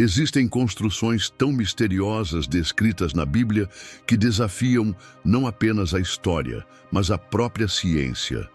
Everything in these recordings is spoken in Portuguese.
Existem construções tão misteriosas descritas na Bíblia que desafiam não apenas a história, mas a própria ciência.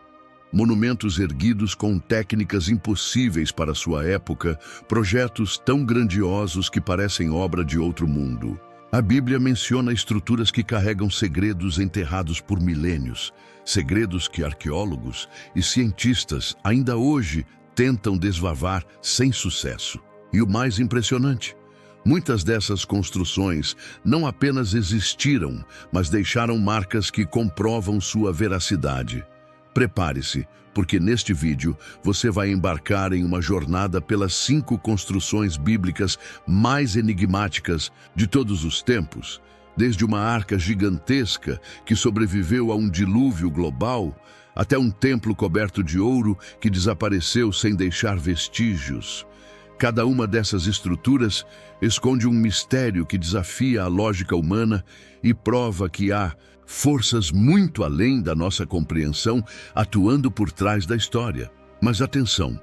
Monumentos erguidos com técnicas impossíveis para sua época, projetos tão grandiosos que parecem obra de outro mundo. A Bíblia menciona estruturas que carregam segredos enterrados por milênios, segredos que arqueólogos e cientistas ainda hoje tentam desvavar sem sucesso. E o mais impressionante, muitas dessas construções não apenas existiram, mas deixaram marcas que comprovam sua veracidade. Prepare-se, porque neste vídeo você vai embarcar em uma jornada pelas 5 construções bíblicas mais enigmáticas de todos os tempos, desde uma arca gigantesca que sobreviveu a um dilúvio global, até um templo coberto de ouro que desapareceu sem deixar vestígios. Cada uma dessas estruturas esconde um mistério que desafia a lógica humana e prova que há forças muito além da nossa compreensão atuando por trás da história. Mas atenção,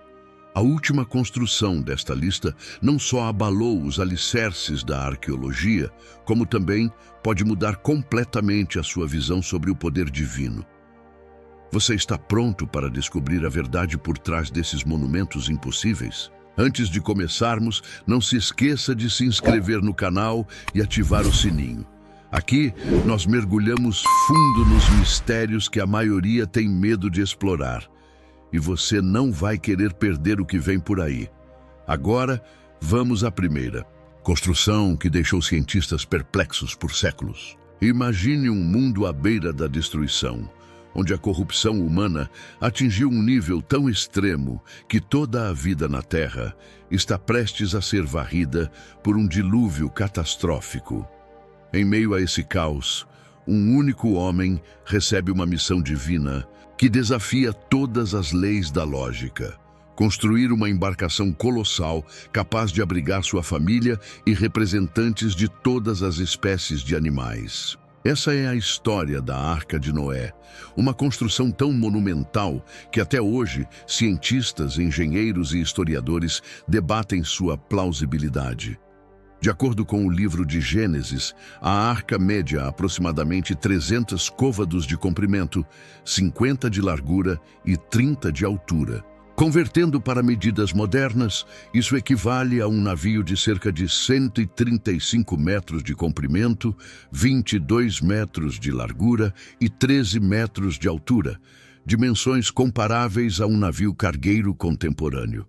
a última construção desta lista não só abalou os alicerces da arqueologia, como também pode mudar completamente a sua visão sobre o poder divino. Você está pronto para descobrir a verdade por trás desses monumentos impossíveis? Antes de começarmos, não se esqueça de se inscrever no canal e ativar o sininho. Aqui, nós mergulhamos fundo nos mistérios que a maioria tem medo de explorar. E você não vai querer perder o que vem por aí. Agora, vamos à primeira. Construção que deixou cientistas perplexos por séculos. Imagine um mundo à beira da destruição, onde a corrupção humana atingiu um nível tão extremo que toda a vida na Terra está prestes a ser varrida por um dilúvio catastrófico. Em meio a esse caos, um único homem recebe uma missão divina que desafia todas as leis da lógica: construir uma embarcação colossal capaz de abrigar sua família e representantes de todas as espécies de animais. Essa é a história da Arca de Noé, uma construção tão monumental que até hoje cientistas, engenheiros e historiadores debatem sua plausibilidade. De acordo com o livro de Gênesis, a arca media aproximadamente 300 côvados de comprimento, 50 de largura e 30 de altura. Convertendo para medidas modernas, isso equivale a um navio de cerca de 135 metros de comprimento, 22 metros de largura e 13 metros de altura, dimensões comparáveis a um navio cargueiro contemporâneo.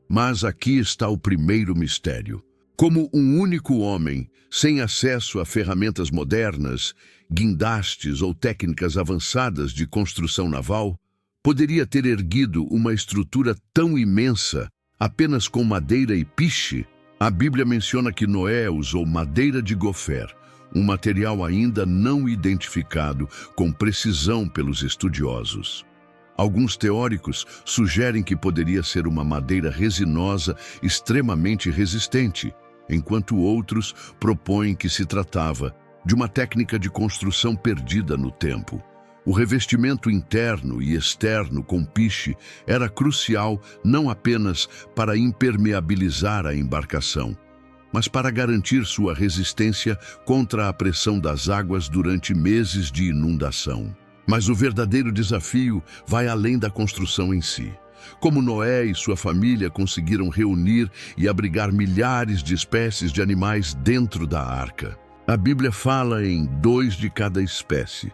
Mas aqui está o primeiro mistério. Como um único homem, sem acesso a ferramentas modernas, guindastes ou técnicas avançadas de construção naval, poderia ter erguido uma estrutura tão imensa apenas com madeira e piche? A Bíblia menciona que Noé usou madeira de gofer, um material ainda não identificado com precisão pelos estudiosos. Alguns teóricos sugerem que poderia ser uma madeira resinosa extremamente resistente, enquanto outros propõem que se tratava de uma técnica de construção perdida no tempo. O revestimento interno e externo com piche era crucial não apenas para impermeabilizar a embarcação, mas para garantir sua resistência contra a pressão das águas durante meses de inundação. Mas o verdadeiro desafio vai além da construção em si. Como Noé e sua família conseguiram reunir e abrigar milhares de espécies de animais dentro da arca? A Bíblia fala em 2 de cada espécie,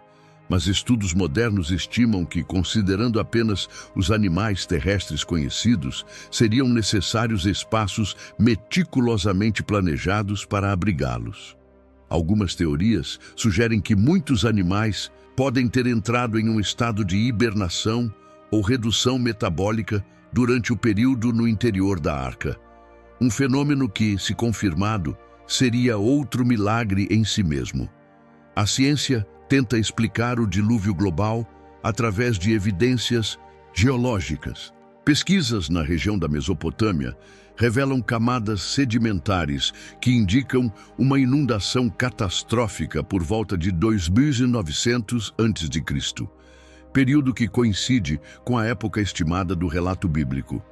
mas estudos modernos estimam que, considerando apenas os animais terrestres conhecidos, seriam necessários espaços meticulosamente planejados para abrigá-los. Algumas teorias sugerem que muitos animais podem ter entrado em um estado de hibernação ou redução metabólica durante o período no interior da arca. Um fenômeno que, se confirmado, seria outro milagre em si mesmo. A ciência tenta explicar o dilúvio global através de evidências geológicas. Pesquisas na região da Mesopotâmia revelam camadas sedimentares que indicam uma inundação catastrófica por volta de 2900 a.C., período que coincide com a época estimada do relato bíblico.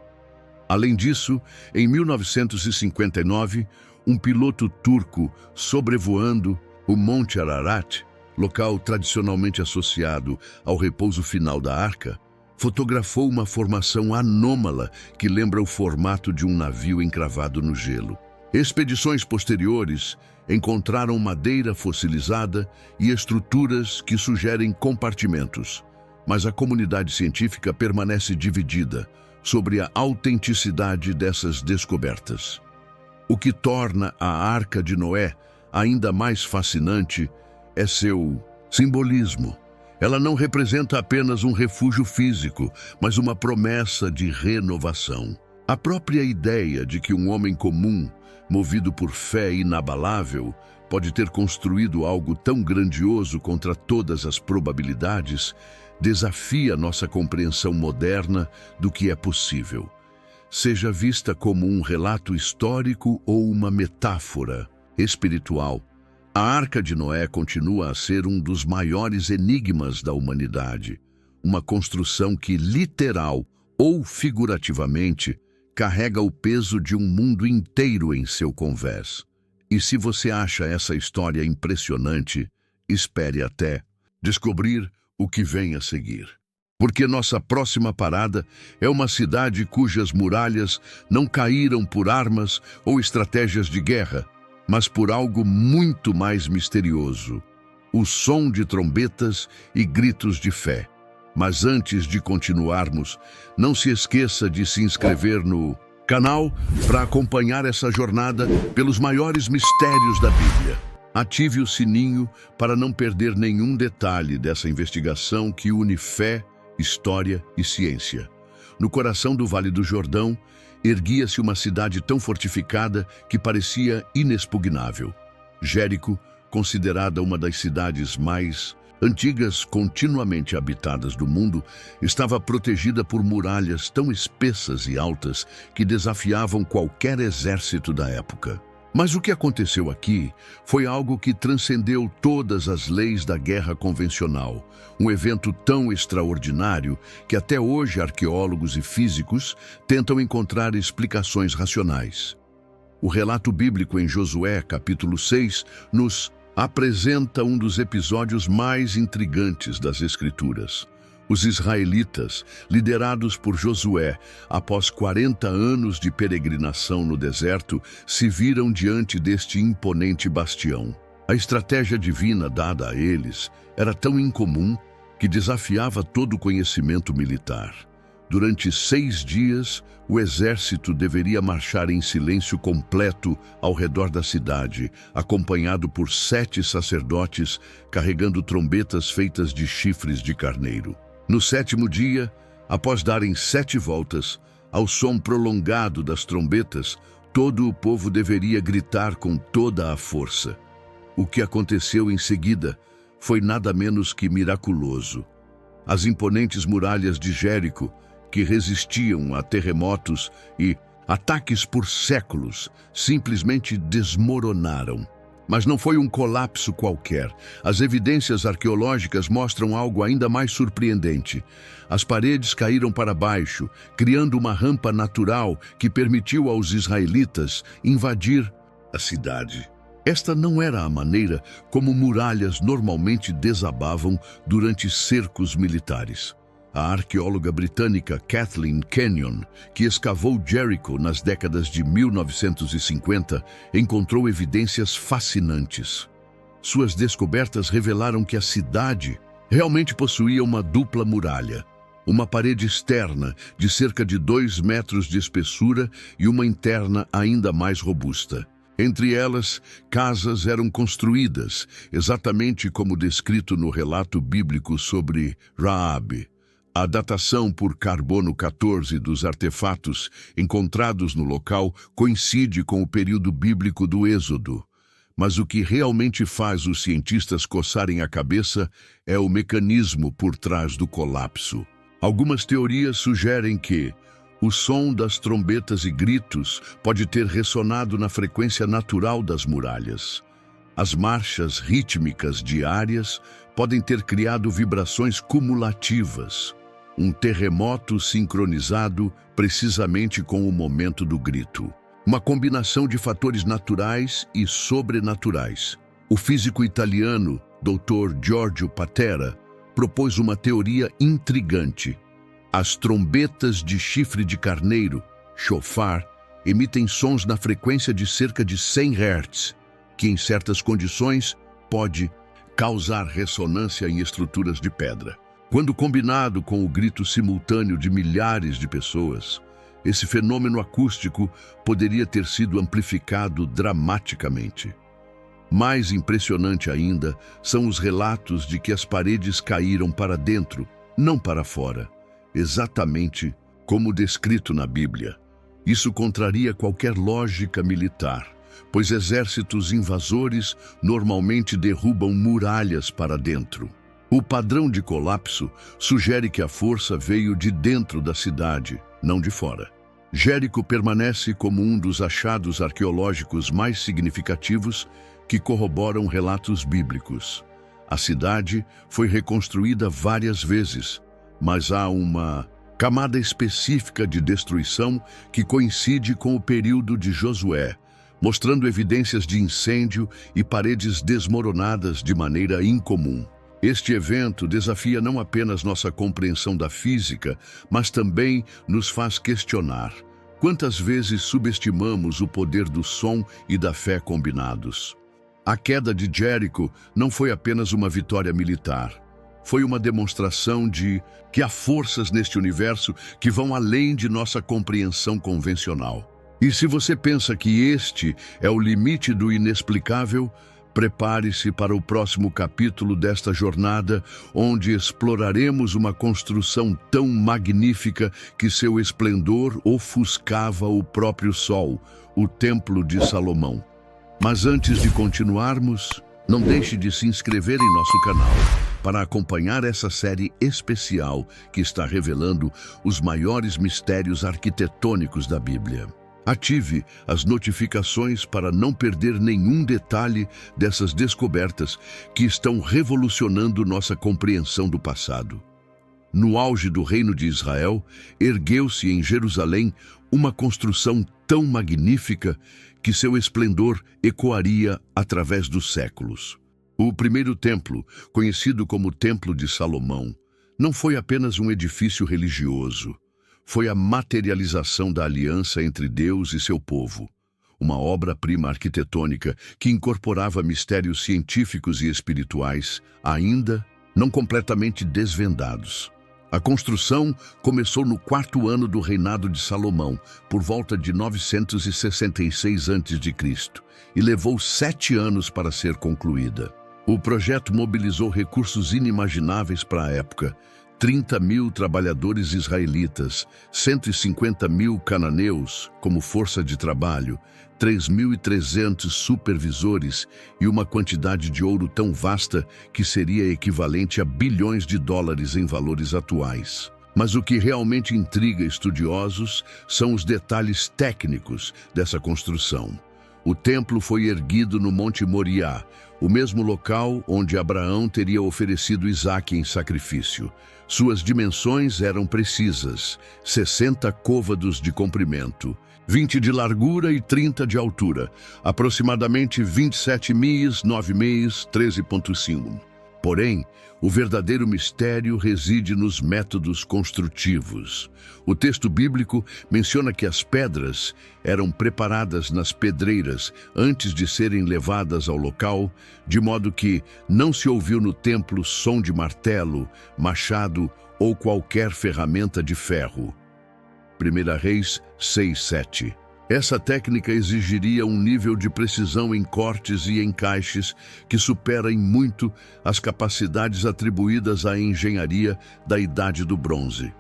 Além disso, em 1959, um piloto turco sobrevoando o Monte Ararat, local tradicionalmente associado ao repouso final da Arca, fotografou uma formação anômala que lembra o formato de um navio encravado no gelo. Expedições posteriores encontraram madeira fossilizada e estruturas que sugerem compartimentos, mas a comunidade científica permanece dividida sobre a autenticidade dessas descobertas. O que torna a Arca de Noé ainda mais fascinante é seu simbolismo. Ela não representa apenas um refúgio físico, mas uma promessa de renovação. A própria ideia de que um homem comum, movido por fé inabalável, pode ter construído algo tão grandioso contra todas as probabilidades, desafia nossa compreensão moderna do que é possível. Seja vista como um relato histórico ou uma metáfora espiritual, a Arca de Noé continua a ser um dos maiores enigmas da humanidade, uma construção que, literal ou figurativamente, carrega o peso de um mundo inteiro em seu convés. E se você acha essa história impressionante, espere até descobrir o que vem a seguir. Porque nossa próxima parada é uma cidade cujas muralhas não caíram por armas ou estratégias de guerra, mas por algo muito mais misterioso: o som de trombetas e gritos de fé. Mas antes de continuarmos, não se esqueça de se inscrever no canal para acompanhar essa jornada pelos maiores mistérios da Bíblia. Ative o sininho para não perder nenhum detalhe dessa investigação que une fé, história e ciência. No coração do Vale do Jordão, erguia-se uma cidade tão fortificada que parecia inexpugnável. Jérico, considerada uma das cidades mais antigas continuamente habitadas do mundo, estava protegida por muralhas tão espessas e altas que desafiavam qualquer exército da época. Mas o que aconteceu aqui foi algo que transcendeu todas as leis da guerra convencional, um evento tão extraordinário que até hoje arqueólogos e físicos tentam encontrar explicações racionais. O relato bíblico em Josué, capítulo 6, nos apresenta um dos episódios mais intrigantes das Escrituras. Os israelitas, liderados por Josué, após 40 anos de peregrinação no deserto, se viram diante deste imponente bastião. A estratégia divina dada a eles era tão incomum que desafiava todo o conhecimento militar. Durante 6 dias, o exército deveria marchar em silêncio completo ao redor da cidade, acompanhado por 7 sacerdotes carregando trombetas feitas de chifres de carneiro. No 7º dia, após darem 7 voltas, ao som prolongado das trombetas, todo o povo deveria gritar com toda a força. O que aconteceu em seguida foi nada menos que miraculoso. As imponentes muralhas de Jérico, que resistiam a terremotos e ataques por séculos, simplesmente desmoronaram. Mas não foi um colapso qualquer. As evidências arqueológicas mostram algo ainda mais surpreendente. As paredes caíram para baixo, criando uma rampa natural que permitiu aos israelitas invadir a cidade. Esta não era a maneira como muralhas normalmente desabavam durante cercos militares. A arqueóloga britânica Kathleen Kenyon, que escavou Jericho nas décadas de 1950, encontrou evidências fascinantes. Suas descobertas revelaram que a cidade realmente possuía uma dupla muralha, uma parede externa de cerca de 2 metros de espessura e uma interna ainda mais robusta. Entre elas, casas eram construídas, exatamente como descrito no relato bíblico sobre Raabe. A datação por carbono 14 dos artefatos encontrados no local coincide com o período bíblico do Êxodo. Mas o que realmente faz os cientistas coçarem a cabeça é o mecanismo por trás do colapso. Algumas teorias sugerem que o som das trombetas e gritos pode ter ressonado na frequência natural das muralhas. As marchas rítmicas diárias podem ter criado vibrações cumulativas. um terremoto sincronizado precisamente com o momento do grito. Uma combinação de fatores naturais e sobrenaturais. O físico italiano, Dr. Giorgio Patera, propôs uma teoria intrigante. As trombetas de chifre de carneiro, shofar, emitem sons na frequência de cerca de 100 Hz, que em certas condições pode causar ressonância em estruturas de pedra. Quando combinado com o grito simultâneo de milhares de pessoas, esse fenômeno acústico poderia ter sido amplificado dramaticamente. Mais impressionante ainda são os relatos de que as paredes caíram para dentro, não para fora, exatamente como descrito na Bíblia. Isso contraria qualquer lógica militar, pois exércitos invasores normalmente derrubam muralhas para dentro. O padrão de colapso sugere que a força veio de dentro da cidade, não de fora. Jérico permanece como um dos achados arqueológicos mais significativos que corroboram relatos bíblicos. A cidade foi reconstruída várias vezes, mas há uma camada específica de destruição que coincide com o período de Josué, mostrando evidências de incêndio e paredes desmoronadas de maneira incomum. Este evento desafia não apenas nossa compreensão da física, mas também nos faz questionar: quantas vezes subestimamos o poder do som e da fé combinados? A queda de Jérico não foi apenas uma vitória militar. Foi uma demonstração de que há forças neste universo que vão além de nossa compreensão convencional. E se você pensa que este é o limite do inexplicável, prepare-se para o próximo capítulo desta jornada, onde exploraremos uma construção tão magnífica que seu esplendor ofuscava o próprio sol, o Templo de Salomão. Mas antes de continuarmos, não deixe de se inscrever em nosso canal para acompanhar essa série especial que está revelando os maiores mistérios arquitetônicos da Bíblia. Ative as notificações para não perder nenhum detalhe dessas descobertas que estão revolucionando nossa compreensão do passado. No auge do Reino de Israel, ergueu-se em Jerusalém uma construção tão magnífica que seu esplendor ecoaria através dos séculos. O primeiro templo, conhecido como Templo de Salomão, não foi apenas um edifício religioso. Foi a materialização da aliança entre Deus e seu povo, uma obra-prima arquitetônica que incorporava mistérios científicos e espirituais, ainda não completamente desvendados. A construção começou no 4º ano do reinado de Salomão, por volta de 966 a.C., e levou 7 anos para ser concluída. O projeto mobilizou recursos inimagináveis para a época: 30.000 trabalhadores israelitas, 150.000 cananeus como força de trabalho, 3.300 supervisores e uma quantidade de ouro tão vasta que seria equivalente a bilhões de dólares em valores atuais. Mas o que realmente intriga estudiosos são os detalhes técnicos dessa construção. O templo foi erguido no Monte Moriá, o mesmo local onde Abraão teria oferecido Isaque em sacrifício. Suas dimensões eram precisas: 60 côvados de comprimento, 20 de largura e 30 de altura, aproximadamente 27 milhas, 9 milhas, 13,5. Porém, o verdadeiro mistério reside nos métodos construtivos. O texto bíblico menciona que as pedras eram preparadas nas pedreiras antes de serem levadas ao local, de modo que não se ouviu no templo som de martelo, machado ou qualquer ferramenta de ferro. 1 Reis 6:7. Essa técnica exigiria um nível de precisão em cortes e encaixes que supera em muito as capacidades atribuídas à engenharia da Idade do Bronze.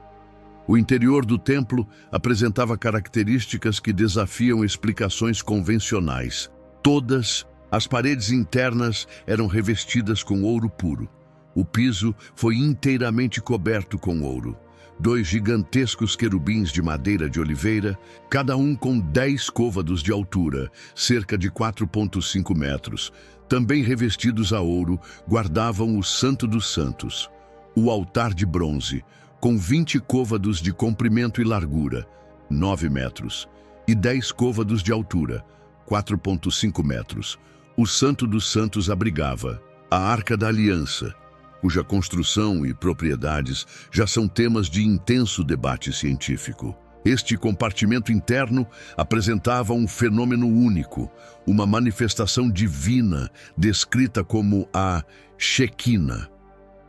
O interior do templo apresentava características que desafiam explicações convencionais. Todas as paredes internas eram revestidas com ouro puro. O piso foi inteiramente coberto com ouro. 2 gigantescos querubins de madeira de oliveira, cada um com 10 côvados de altura, cerca de 4,5 metros, também revestidos a ouro, guardavam o Santo dos Santos. O altar de bronze, com 20 côvados de comprimento e largura, 9 metros, e 10 côvados de altura, 4,5 metros. O Santo dos Santos abrigava a Arca da Aliança, cuja construção e propriedades já são temas de intenso debate científico. Este compartimento interno apresentava um fenômeno único, uma manifestação divina descrita como a Shequina,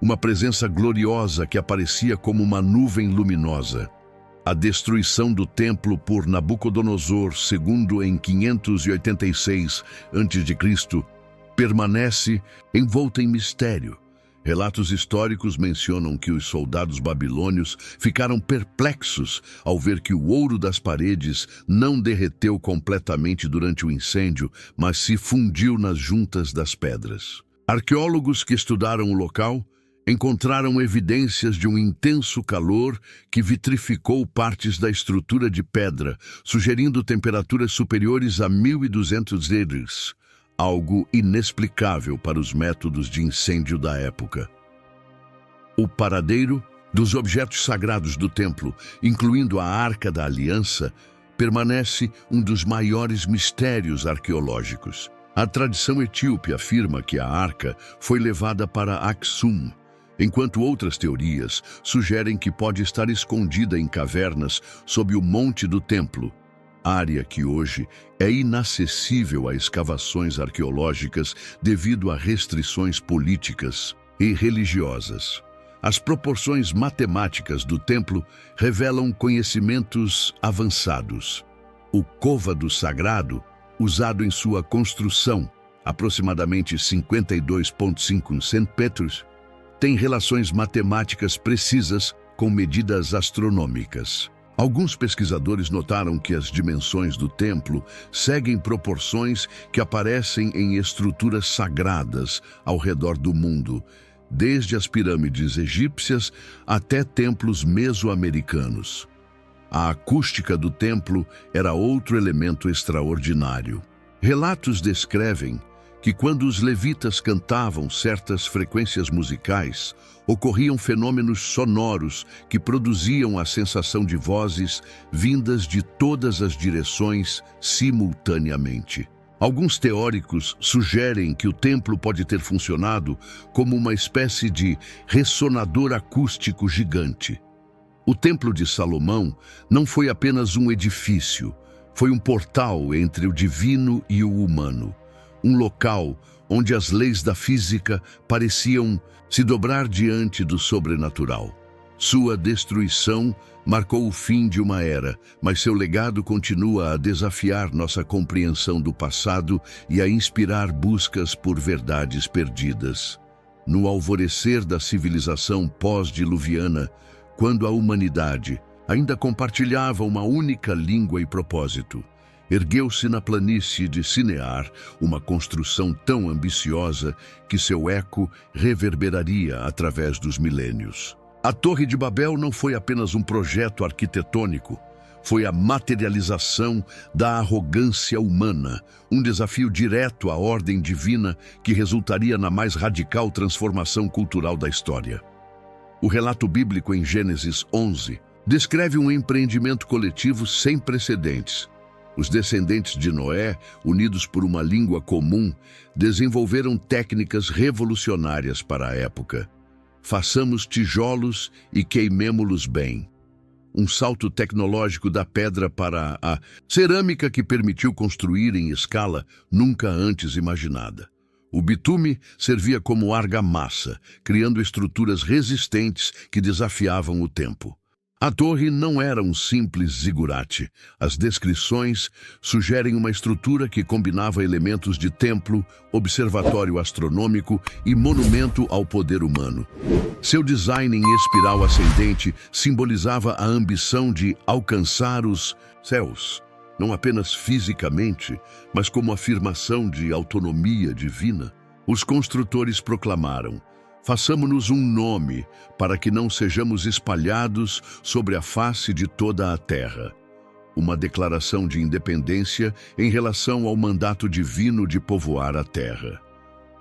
uma presença gloriosa que aparecia como uma nuvem luminosa. A destruição do templo por Nabucodonosor II em 586 a.C. permanece envolta em mistério. Relatos históricos mencionam que os soldados babilônios ficaram perplexos ao ver que o ouro das paredes não derreteu completamente durante o incêndio, mas se fundiu nas juntas das pedras. Arqueólogos que estudaram o local encontraram evidências de um intenso calor que vitrificou partes da estrutura de pedra, sugerindo temperaturas superiores a 1.200 degrees. Algo inexplicável para os métodos de incêndio da época. O paradeiro dos objetos sagrados do templo, incluindo a Arca da Aliança, permanece um dos maiores mistérios arqueológicos. A tradição etíope afirma que a arca foi levada para Aksum, enquanto outras teorias sugerem que pode estar escondida em cavernas sob o monte do templo, área que hoje é inacessível a escavações arqueológicas devido a restrições políticas e religiosas. As proporções matemáticas do templo revelam conhecimentos avançados. O côvado sagrado, usado em sua construção, aproximadamente 52,5 centímetros, tem relações matemáticas precisas com medidas astronômicas. Alguns pesquisadores notaram que as dimensões do templo seguem proporções que aparecem em estruturas sagradas ao redor do mundo, desde as pirâmides egípcias até templos mesoamericanos. A acústica do templo era outro elemento extraordinário. Relatos descrevem que quando os levitas cantavam certas frequências musicais, ocorriam fenômenos sonoros que produziam a sensação de vozes vindas de todas as direções simultaneamente. Alguns teóricos sugerem que o templo pode ter funcionado como uma espécie de ressonador acústico gigante. O Templo de Salomão não foi apenas um edifício, foi um portal entre o divino e o humano. Um local onde as leis da física pareciam se dobrar diante do sobrenatural. Sua destruição marcou o fim de uma era, mas seu legado continua a desafiar nossa compreensão do passado e a inspirar buscas por verdades perdidas. No alvorecer da civilização pós-diluviana, quando a humanidade ainda compartilhava uma única língua e propósito, ergueu-se na planície de Sinear uma construção tão ambiciosa que seu eco reverberaria através dos milênios. A Torre de Babel não foi apenas um projeto arquitetônico, foi a materialização da arrogância humana, um desafio direto à ordem divina que resultaria na mais radical transformação cultural da história. O relato bíblico em Gênesis 11 descreve um empreendimento coletivo sem precedentes. Os descendentes de Noé, unidos por uma língua comum, desenvolveram técnicas revolucionárias para a época. Façamos tijolos e queimemo-los bem. Um salto tecnológico da pedra para a cerâmica que permitiu construir em escala nunca antes imaginada. O bitume servia como argamassa, criando estruturas resistentes que desafiavam o tempo. A torre não era um simples zigurate. As descrições sugerem uma estrutura que combinava elementos de templo, observatório astronômico e monumento ao poder humano. Seu design em espiral ascendente simbolizava a ambição de alcançar os céus, não apenas fisicamente, mas como afirmação de autonomia divina. Os construtores proclamaram: façamo-nos um nome, para que não sejamos espalhados sobre a face de toda a terra. Uma declaração de independência em relação ao mandato divino de povoar a terra.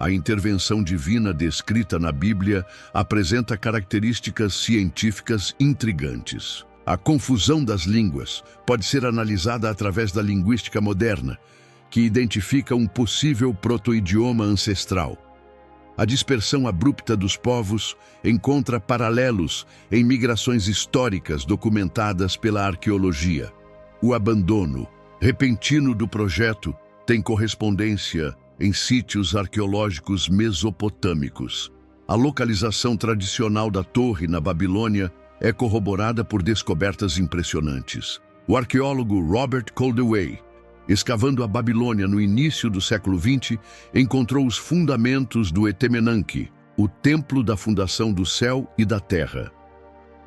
A intervenção divina descrita na Bíblia apresenta características científicas intrigantes. A confusão das línguas pode ser analisada através da linguística moderna, que identifica um possível proto-idioma ancestral. A dispersão abrupta dos povos encontra paralelos em migrações históricas documentadas pela arqueologia. O abandono repentino do projeto tem correspondência em sítios arqueológicos mesopotâmicos. A localização tradicional da torre na Babilônia é corroborada por descobertas impressionantes. O arqueólogo Robert Koldewey, escavando a Babilônia no início do século XX, encontrou os fundamentos do Etemenanque, o templo da fundação do céu e da terra.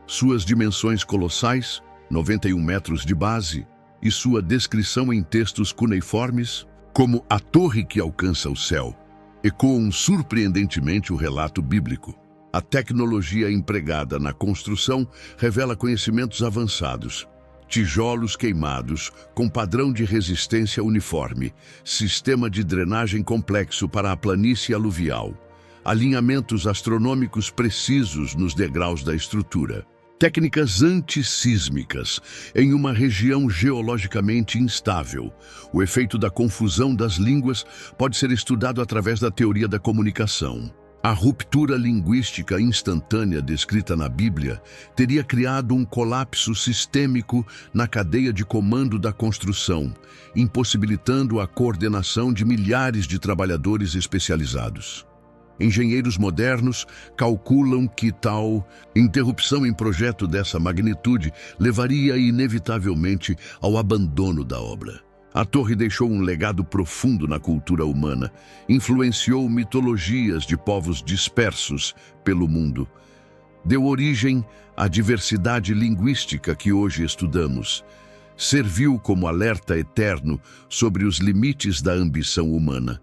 Suas dimensões colossais, 91 metros de base, e sua descrição em textos cuneiformes, como a torre que alcança o céu, ecoam surpreendentemente o relato bíblico. A tecnologia empregada na construção revela conhecimentos avançados. Tijolos queimados com padrão de resistência uniforme, sistema de drenagem complexo para a planície aluvial, alinhamentos astronômicos precisos nos degraus da estrutura, técnicas antissísmicas em uma região geologicamente instável. O efeito da confusão das línguas pode ser estudado através da teoria da comunicação. A ruptura linguística instantânea descrita na Bíblia teria criado um colapso sistêmico na cadeia de comando da construção, impossibilitando a coordenação de milhares de trabalhadores especializados. Engenheiros modernos calculam que tal interrupção em projeto dessa magnitude levaria inevitavelmente ao abandono da obra. A torre deixou um legado profundo na cultura humana, influenciou mitologias de povos dispersos pelo mundo, deu origem à diversidade linguística que hoje estudamos, serviu como alerta eterno sobre os limites da ambição humana,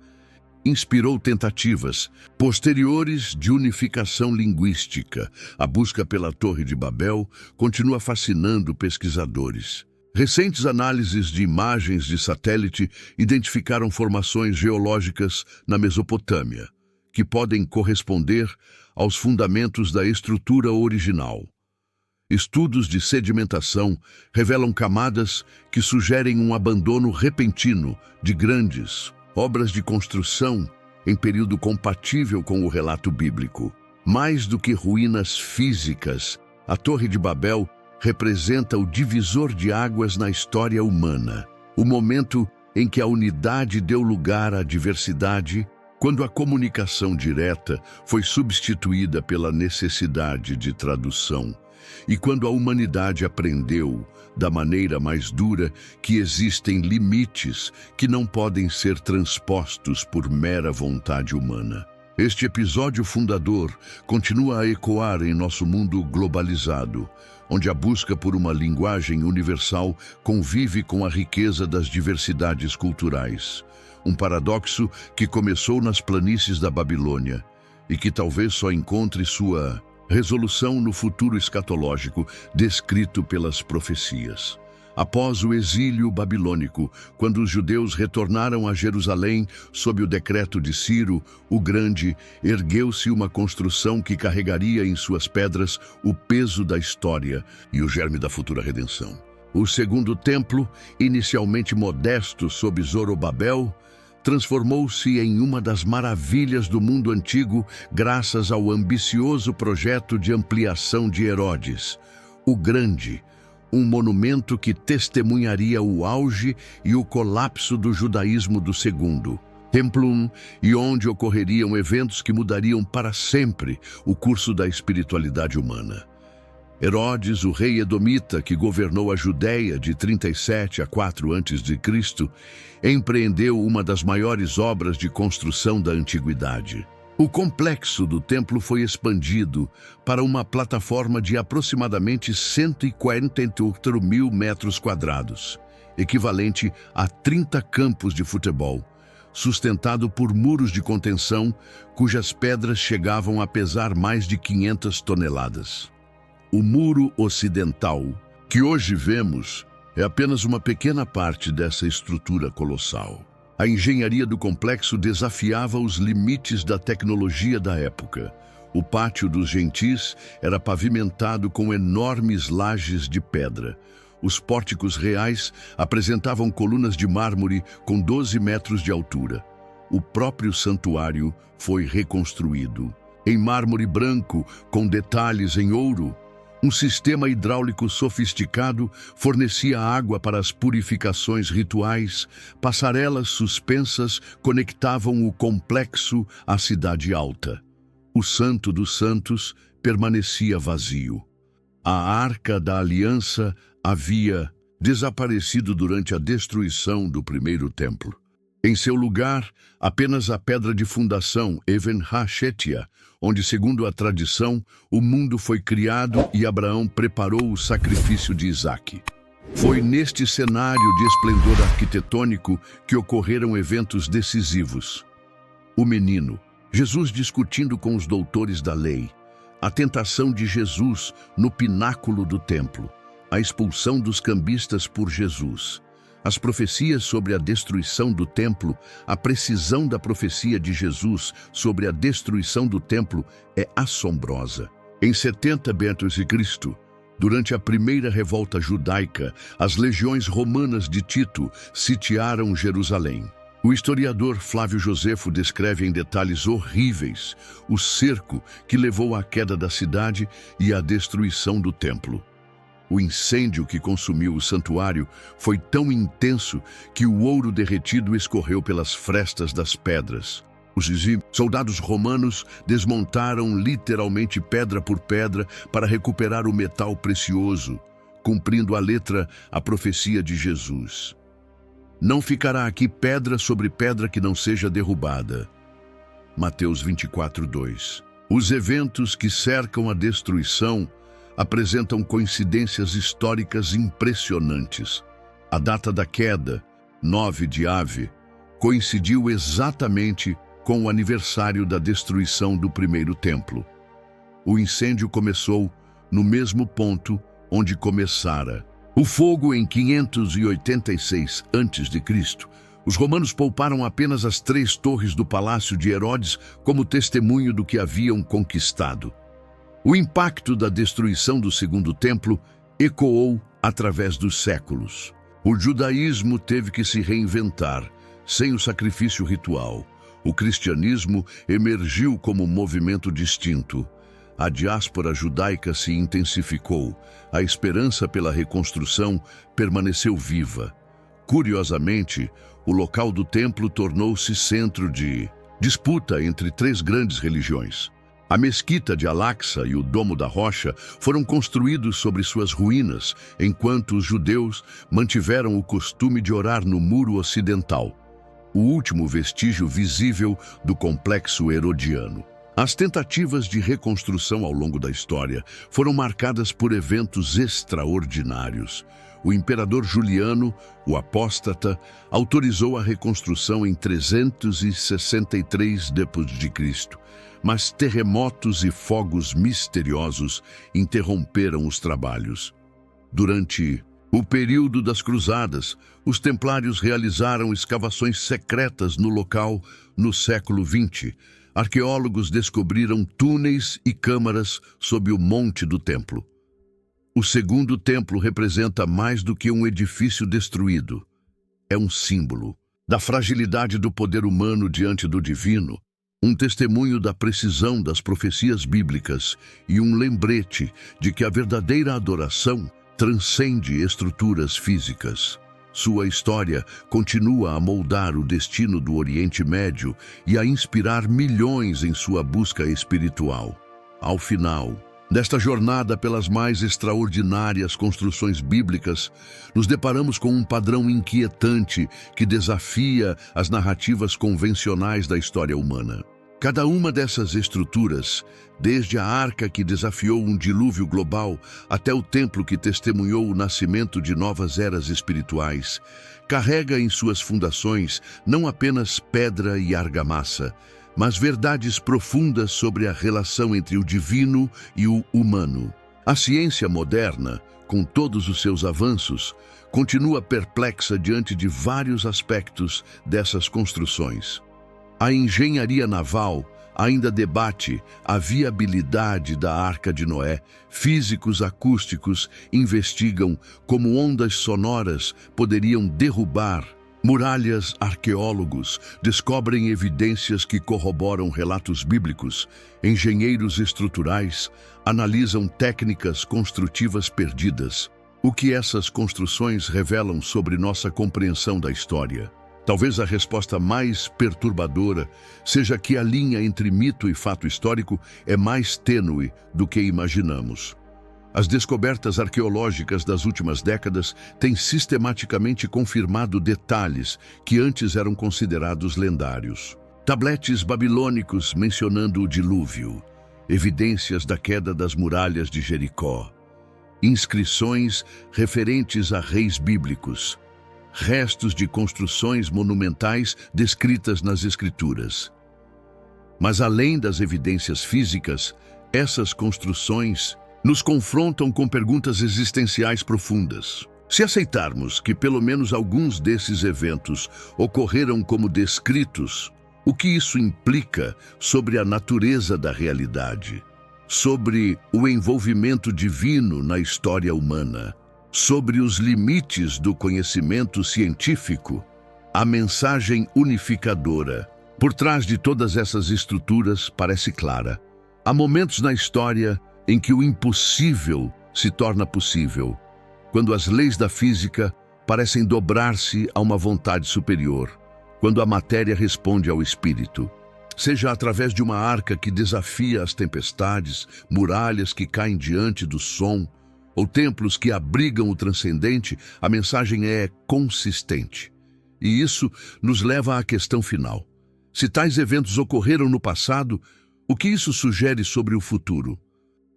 inspirou tentativas posteriores de unificação linguística. A busca pela Torre de Babel continua fascinando pesquisadores. Recentes análises de imagens de satélite identificaram formações geológicas na Mesopotâmia, que podem corresponder aos fundamentos da estrutura original. Estudos de sedimentação revelam camadas que sugerem um abandono repentino de grandes obras de construção em período compatível com o relato bíblico. Mais do que ruínas físicas, a Torre de Babel representa o divisor de águas na história humana, o momento em que a unidade deu lugar à diversidade, quando a comunicação direta foi substituída pela necessidade de tradução, e quando a humanidade aprendeu, da maneira mais dura, que existem limites que não podem ser transpostos por mera vontade humana. Este episódio fundador continua a ecoar em nosso mundo globalizado, onde a busca por uma linguagem universal convive com a riqueza das diversidades culturais. Um paradoxo que começou nas planícies da Babilônia e que talvez só encontre sua resolução no futuro escatológico descrito pelas profecias. Após o exílio babilônico, quando os judeus retornaram a Jerusalém sob o decreto de Ciro o Grande, ergueu-se uma construção que carregaria em suas pedras o peso da história e o germe da futura redenção. O segundo templo, inicialmente modesto sob Zorobabel, transformou-se em uma das maravilhas do mundo antigo graças ao ambicioso projeto de ampliação de Herodes, o Grande, um monumento que testemunharia o auge e o colapso do judaísmo do segundo Templum, e onde ocorreriam eventos que mudariam para sempre o curso da espiritualidade humana. Herodes, o rei edomita que governou a Judéia de 37 a 4 a.C., empreendeu uma das maiores obras de construção da antiguidade. O complexo do templo foi expandido para uma plataforma de aproximadamente 148 mil metros quadrados, equivalente a 30 campos de futebol, sustentado por muros de contenção cujas pedras chegavam a pesar mais de 500 toneladas. O muro ocidental, que hoje vemos, é apenas uma pequena parte dessa estrutura colossal. A engenharia do complexo desafiava os limites da tecnologia da época. O pátio dos gentis era pavimentado com enormes lajes de pedra. Os pórticos reais apresentavam colunas de mármore com 12 metros de altura. O próprio santuário foi reconstruído em mármore branco com detalhes em ouro. Um sistema hidráulico sofisticado fornecia água para as purificações rituais. Passarelas suspensas conectavam o complexo à cidade alta. O Santo dos Santos permanecia vazio. A Arca da Aliança havia desaparecido durante a destruição do primeiro templo. Em seu lugar, apenas a pedra de fundação, Even HaShetia, onde, segundo a tradição, o mundo foi criado e Abraão preparou o sacrifício de Isaque. Foi neste cenário de esplendor arquitetônico que ocorreram eventos decisivos. O menino, Jesus discutindo com os doutores da lei, a tentação de Jesus no pináculo do templo, a expulsão dos cambistas por Jesus, as profecias sobre a destruição do templo. A precisão da profecia de Jesus sobre a destruição do templo é assombrosa. Em 70 b.C., durante a primeira revolta judaica, as legiões romanas de Tito sitiaram Jerusalém. O historiador Flávio Josefo descreve em detalhes horríveis o cerco que levou à queda da cidade e à destruição do templo. O incêndio que consumiu o santuário foi tão intenso que o ouro derretido escorreu pelas frestas das pedras. Os soldados romanos desmontaram literalmente pedra por pedra para recuperar o metal precioso, cumprindo à letra a profecia de Jesus. Não ficará aqui pedra sobre pedra que não seja derrubada. Mateus 24:2. Os eventos que cercam a destruição apresentam coincidências históricas impressionantes. A data da queda, 9 de Ave, coincidiu exatamente com o aniversário da destruição do primeiro templo. O incêndio começou no mesmo ponto onde começara. O fogo em 586 a.C., os romanos pouparam apenas as 3 torres do palácio de Herodes como testemunho do que haviam conquistado. O impacto da destruição do segundo templo ecoou através dos séculos. O judaísmo teve que se reinventar, sem o sacrifício ritual. O cristianismo emergiu como um movimento distinto. A diáspora judaica se intensificou. A esperança pela reconstrução permaneceu viva. Curiosamente, o local do templo tornou-se centro de disputa entre 3 grandes religiões. A mesquita de Al-Aqsa e o Domo da Rocha foram construídos sobre suas ruínas, enquanto os judeus mantiveram o costume de orar no muro ocidental, o último vestígio visível do complexo herodiano. As tentativas de reconstrução ao longo da história foram marcadas por eventos extraordinários. O imperador Juliano, o apóstata, autorizou a reconstrução em 363 d.C., mas terremotos e fogos misteriosos interromperam os trabalhos. Durante o período das Cruzadas, os templários realizaram escavações secretas no local no século XX. Arqueólogos descobriram túneis e câmaras sob o monte do templo. O segundo templo representa mais do que um edifício destruído. É um símbolo da fragilidade do poder humano diante do divino, um testemunho da precisão das profecias bíblicas e um lembrete de que a verdadeira adoração transcende estruturas físicas. Sua história continua a moldar o destino do Oriente Médio e a inspirar milhões em sua busca espiritual. Ao final desta jornada pelas mais extraordinárias construções bíblicas, nos deparamos com um padrão inquietante que desafia as narrativas convencionais da história humana. Cada uma dessas estruturas, desde a arca que desafiou um dilúvio global até o templo que testemunhou o nascimento de novas eras espirituais, carrega em suas fundações não apenas pedra e argamassa, mas verdades profundas sobre a relação entre o divino e o humano. A ciência moderna, com todos os seus avanços, continua perplexa diante de vários aspectos dessas construções. A engenharia naval ainda debate a viabilidade da Arca de Noé. Físicos acústicos investigam como ondas sonoras poderiam derrubar muralhas. Arqueólogos descobrem evidências que corroboram relatos bíblicos. Engenheiros estruturais analisam técnicas construtivas perdidas. O que essas construções revelam sobre nossa compreensão da história? Talvez a resposta mais perturbadora seja que a linha entre mito e fato histórico é mais tênue do que imaginamos. As descobertas arqueológicas das últimas décadas têm sistematicamente confirmado detalhes que antes eram considerados lendários. Tabletes babilônicos mencionando o dilúvio, evidências da queda das muralhas de Jericó, inscrições referentes a reis bíblicos, restos de construções monumentais descritas nas Escrituras. Mas além das evidências físicas, essas construções nos confrontam com perguntas existenciais profundas. Se aceitarmos que pelo menos alguns desses eventos ocorreram como descritos, o que isso implica sobre a natureza da realidade, sobre o envolvimento divino na história humana, sobre os limites do conhecimento científico? A mensagem unificadora por trás de todas essas estruturas parece clara. Há momentos na história em que o impossível se torna possível, quando as leis da física parecem dobrar-se a uma vontade superior, quando a matéria responde ao espírito. Seja através de uma arca que desafia as tempestades, muralhas que caem diante do som, ou templos que abrigam o transcendente, a mensagem é consistente. E isso nos leva à questão final. Se tais eventos ocorreram no passado, o que isso sugere sobre o futuro?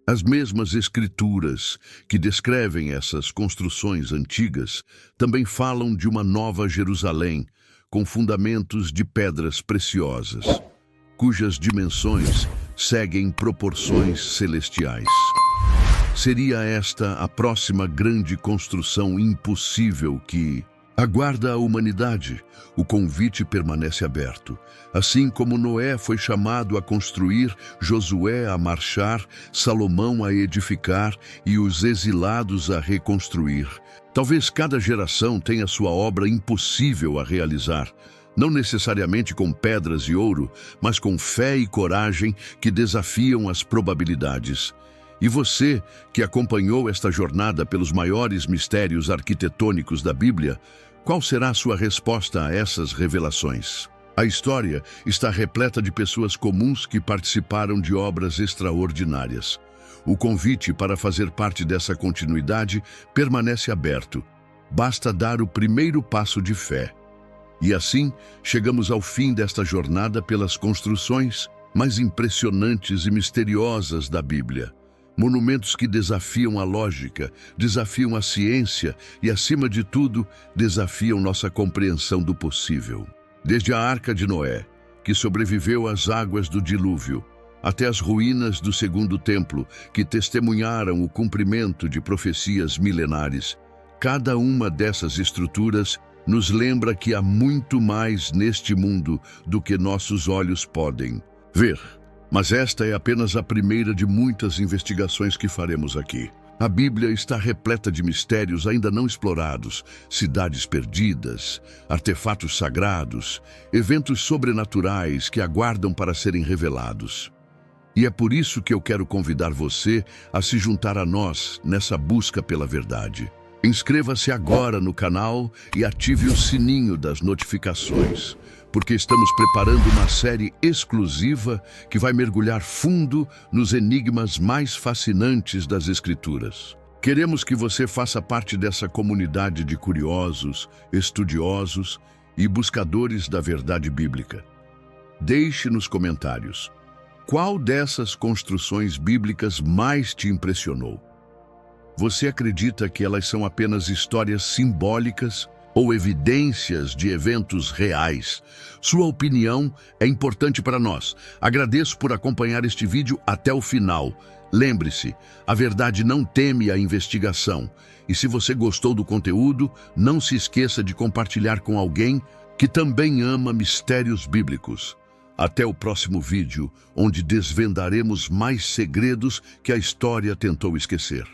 As mesmas escrituras que descrevem essas construções antigas também falam de uma nova Jerusalém, com fundamentos de pedras preciosas, cujas dimensões seguem proporções celestiais. Seria esta a próxima grande construção impossível que aguarda a humanidade? O convite permanece aberto. Assim como Noé foi chamado a construir, Josué a marchar, Salomão a edificar e os exilados a reconstruir. Talvez cada geração tenha sua obra impossível a realizar, não necessariamente com pedras e ouro, mas com fé e coragem que desafiam as probabilidades. E você, que acompanhou esta jornada pelos maiores mistérios arquitetônicos da Bíblia, qual será a sua resposta a essas revelações? A história está repleta de pessoas comuns que participaram de obras extraordinárias. O convite para fazer parte dessa continuidade permanece aberto. Basta dar o primeiro passo de fé. E assim, chegamos ao fim desta jornada pelas construções mais impressionantes e misteriosas da Bíblia. Monumentos que desafiam a lógica, desafiam a ciência e, acima de tudo, desafiam nossa compreensão do possível. Desde a Arca de Noé, que sobreviveu às águas do dilúvio, até as ruínas do Segundo Templo, que testemunharam o cumprimento de profecias milenares, cada uma dessas estruturas nos lembra que há muito mais neste mundo do que nossos olhos podem ver. Mas esta é apenas a primeira de muitas investigações que faremos aqui. A Bíblia está repleta de mistérios ainda não explorados, cidades perdidas, artefatos sagrados, eventos sobrenaturais que aguardam para serem revelados. E é por isso que eu quero convidar você a se juntar a nós nessa busca pela verdade. Inscreva-se agora no canal e ative o sininho das notificações, porque estamos preparando uma série exclusiva que vai mergulhar fundo nos enigmas mais fascinantes das Escrituras. Queremos que você faça parte dessa comunidade de curiosos, estudiosos e buscadores da verdade bíblica. Deixe nos comentários qual dessas construções bíblicas mais te impressionou. Você acredita que elas são apenas histórias simbólicas ou evidências de eventos reais. Sua opinião é importante para nós. Agradeço por acompanhar este vídeo até o final. Lembre-se, a verdade não teme a investigação. E se você gostou do conteúdo, não se esqueça de compartilhar com alguém que também ama mistérios bíblicos. Até o próximo vídeo, onde desvendaremos mais segredos que a história tentou esquecer.